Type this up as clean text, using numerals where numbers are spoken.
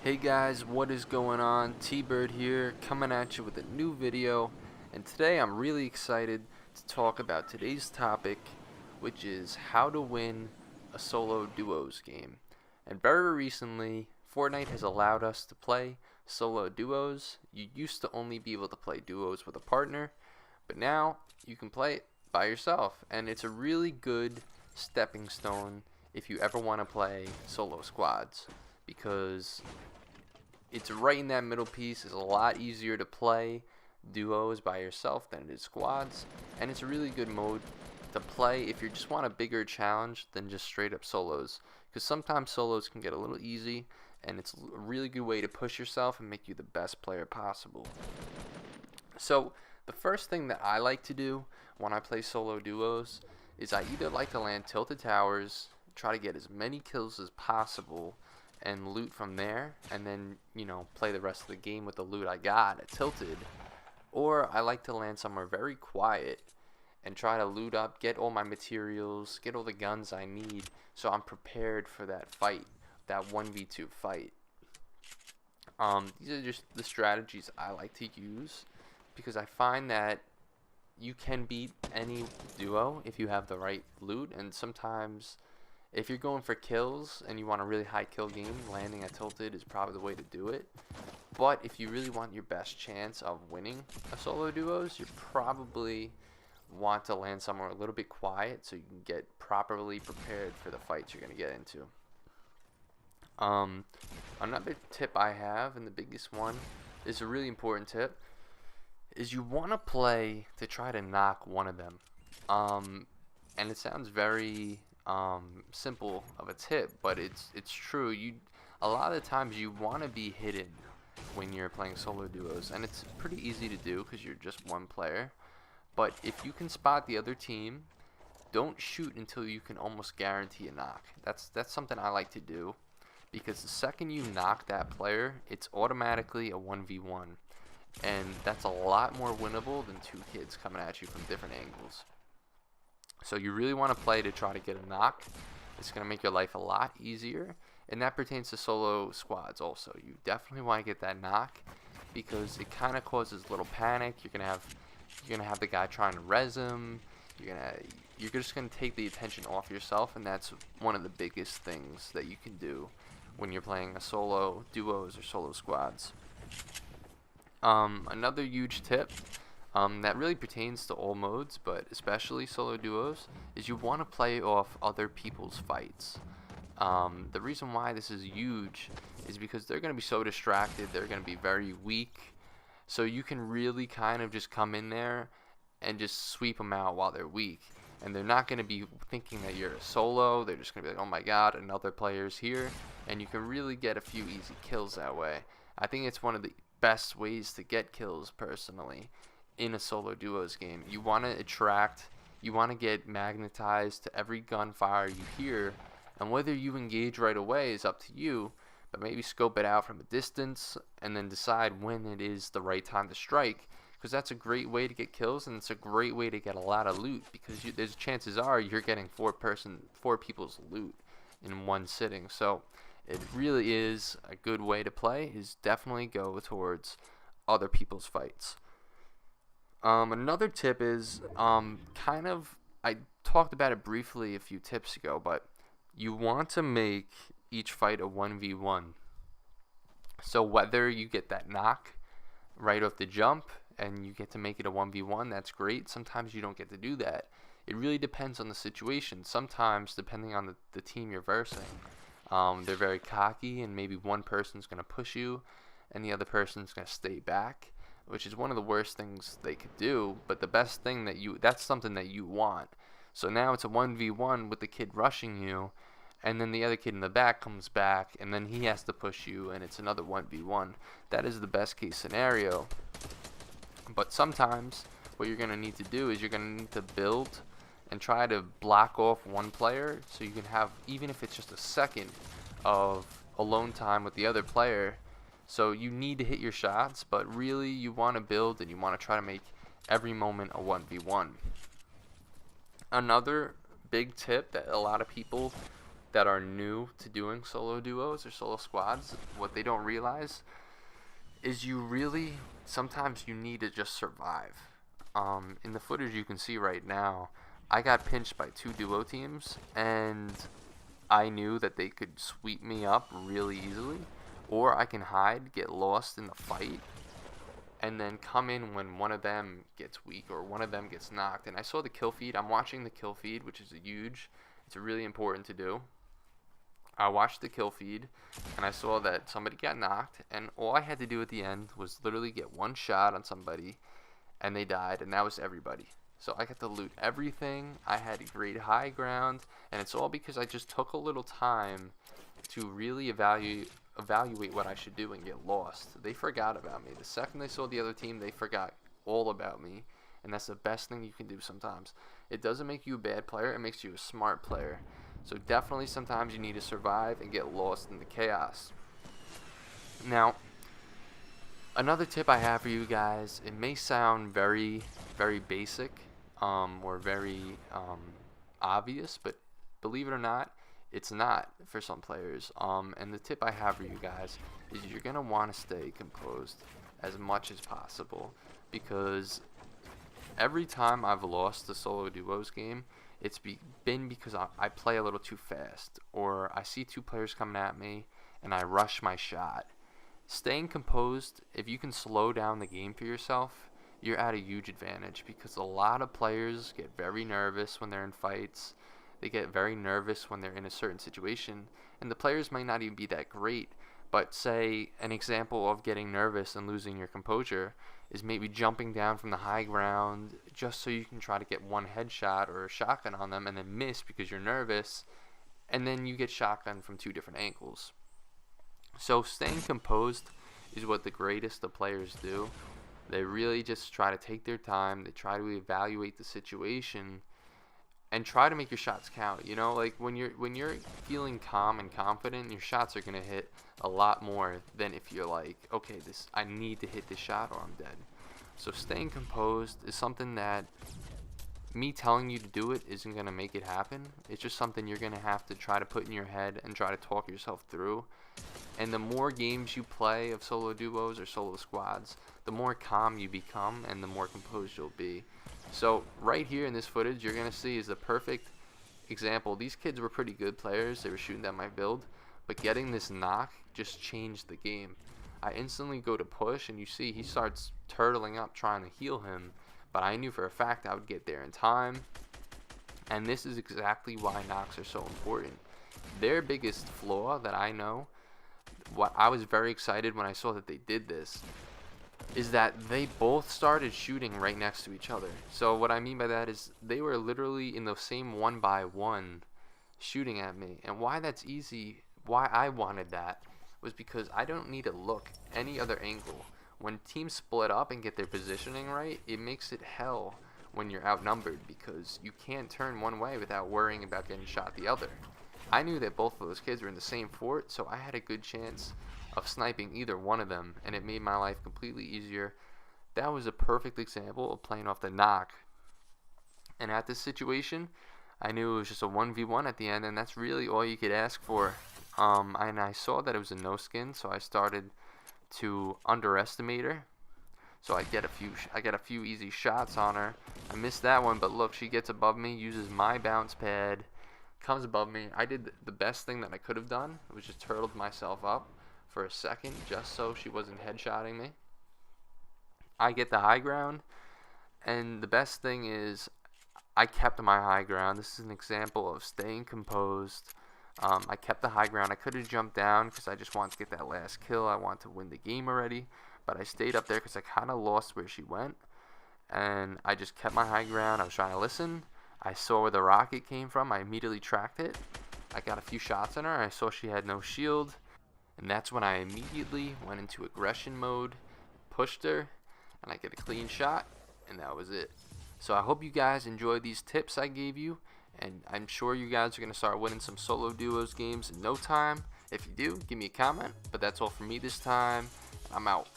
Hey guys, what is going on? T-Bird here, coming at you with a new video, and today I'm really excited to talk about today's topic, which is how to win a solo duos game. And very recently, Fortnite has allowed us to play solo duos. You used to only be able to play duos with a partner, but now you can play it by yourself, and it's a really good stepping stone if you ever want to play solo squads, because it's right in that middle piece. It's a lot easier to play duos by yourself than it is squads, and it's a really good mode to play if you just want a bigger challenge than just straight up solos, because sometimes solos can get a little easy, and it's a really good way to push yourself and make you the best player possible. So the first thing that I like to do when I play solo duos is I either like to land tilted towers, try to get as many kills as possible, and loot from there, and then play the rest of the game with the loot I got at tilted. Or I like to land somewhere very quiet and try to loot up, get all my materials, get all the guns I need, so I'm prepared for that fight, that 1v2 fight. These are just the strategies I like to use, because I find that you can beat any duo if you have the right loot, and sometimes if you're going for kills and you want a really high kill game, landing at tilted is probably the way to do it. But if you really want your best chance of winning a solo duos, you probably want to land somewhere a little bit quiet so you can get properly prepared for the fights you're going to get into. Another tip I have, and the biggest one, is a really important tip, is you want to play to try to knock one of them. And it sounds very simple of a tip, but it's true. A lot of the times you want to be hidden when you're playing solo duos, and it's pretty easy to do because you're just one player. But if you can spot the other team, don't shoot until you can almost guarantee a knock. That's something I like to do, because the second you knock that player, it's automatically a 1v1, and that's a lot more winnable than two kids coming at you from different angles. So you really want to play to try to get a knock. It's going to make your life a lot easier, and that pertains to solo squads also. You definitely want to get that knock, because it kind of causes a little panic. You're gonna have the guy trying to res him. You're just gonna take the attention off yourself, and that's one of the biggest things that you can do when you're playing a solo duos or solo squads. Another huge tip that really pertains to all modes, but especially solo duos, is you want to play off other people's fights. The reason why this is huge is because they're going to be so distracted, they're going to be very weak, so you can really kind of just come in there and just sweep them out while they're weak. And they're not going to be thinking that you're a solo, they're just going to be like, oh my god, another player's here, and you can really get a few easy kills that way. I think it's one of the best ways to get kills, personally, in a solo duos game. You want to get magnetized to every gunfire you hear, and whether you engage right away is up to you, but maybe scope it out from a distance and then decide when it is the right time to strike, because that's a great way to get kills, and it's a great way to get a lot of loot, because there's chances are you're getting four people's loot in one sitting. So it really is a good way to play, is definitely go towards other people's fights. Another tip is I talked about it briefly a few tips ago, but you want to make each fight a 1v1. So whether you get that knock right off the jump and you get to make it a 1v1, that's great. Sometimes you don't get to do that. It really depends on the situation. Sometimes, depending on the team you're versing, they're very cocky, and maybe one person's going to push you and the other person's going to stay back, which is one of the worst things they could do. But the best thing that's something that you want. So now it's a 1v1 with the kid rushing you, and then the other kid in the back comes back, and then he has to push you, and it's another 1v1. That is the best case scenario. But sometimes what you're going to need to do is you're going to need to build and try to block off one player, so you can have, even if it's just a second of alone time with the other player. So you need to hit your shots, but really you want to build and you want to try to make every moment a 1v1. Another big tip that a lot of people that are new to doing solo duos or solo squads, what they don't realize is sometimes you need to just survive. In the footage you can see right now, I got pinched by 2 duo teams, and I knew that they could sweep me up really easily, or I can hide, get lost in the fight, and then come in when one of them gets weak or one of them gets knocked. And I saw the kill feed. I'm watching the kill feed, which is it's really important to do. I watched the kill feed, and I saw that somebody got knocked, and all I had to do at the end was literally get one shot on somebody, and they died, and that was everybody. So I got to loot everything. I had great high ground, and it's all because I just took a little time to really evaluate what I should do and get lost. They forgot about me. The second they saw the other team, they forgot all about me, and that's the best thing you can do sometimes. It doesn't make you a bad player, it makes you a smart player. So definitely sometimes you need to survive and get lost in the chaos. Now, another tip I have for you guys, it may sound very, very basic or very obvious, but believe it or not, it's not for some players. And the tip I have for you guys is you're going to want to stay composed as much as possible, because every time I've lost the solo duos game, it's been because I play a little too fast, or I see 2 players coming at me and I rush my shot. Staying composed, if you can slow down the game for yourself, you're at a huge advantage, because a lot of players get very nervous when they're in fights. They get very nervous when they're in a certain situation, and the players might not even be that great. But say an example of getting nervous and losing your composure is maybe jumping down from the high ground just so you can try to get one headshot or a shotgun on them and then miss because you're nervous, and then you get shotgun from 2 different angles. So staying composed is what the greatest of players do. They really just try to take their time, they try to evaluate the situation and try to make your shots count. You know, like when you're feeling calm and confident, your shots are gonna hit a lot more than if you're like, okay, I need to hit this shot or I'm dead. So staying composed is something that me telling you to do it isn't gonna make it happen. It's just something you're gonna have to try to put in your head and try to talk yourself through. And the more games you play of solo duos or solo squads, the more calm you become and the more composed you'll be. So right here in this footage, you're going to see is the perfect example. These kids were pretty good players. They were shooting down my build, but getting this knock just changed the game. I instantly go to push, and you see he starts turtling up trying to heal him, but I knew for a fact I would get there in time. And this is exactly why knocks are so important. Their biggest flaw that I know, what I was very excited when I saw that they did this, is that they both started shooting right next to each other. So what I mean by that is they were literally in the same 1-by-1 shooting at me. And why that's easy, why I wanted that, was because I don't need to look any other angle. When teams split up and get their positioning right, it makes it hell when you're outnumbered, because you can't turn one way without worrying about getting shot the other. I knew that both of those kids were in the same fort, so I had a good chance of sniping either one of them, and it made my life completely easier. That was a perfect example of playing off the knock. And at this situation, I knew it was just a 1v1 at the end, and that's really all you could ask for. And I saw that it was a no skin, so I started to underestimate her. So I get a few easy shots on her. I missed that one, but look, she gets above me, uses my bounce pad, comes above me. I did the best thing that I could have done. It was just turtled myself up for a second just so she wasn't headshotting me. I get the high ground, and the best thing is I kept my high ground. This is an example of staying composed. I kept the high ground. I could have jumped down because I just wanted to get that last kill. I want to win the game already, but I stayed up there because I kind of lost where she went, and I just kept my high ground. I was trying to listen. I saw where the rocket came from. I immediately tracked it. I got a few shots on her. I saw she had no shield, and that's when I immediately went into aggression mode, pushed her, and I get a clean shot, and that was it. So I hope you guys enjoyed these tips I gave you, and I'm sure you guys are going to start winning some solo duos games in no time. If you do, give me a comment, but that's all for me this time. I'm out.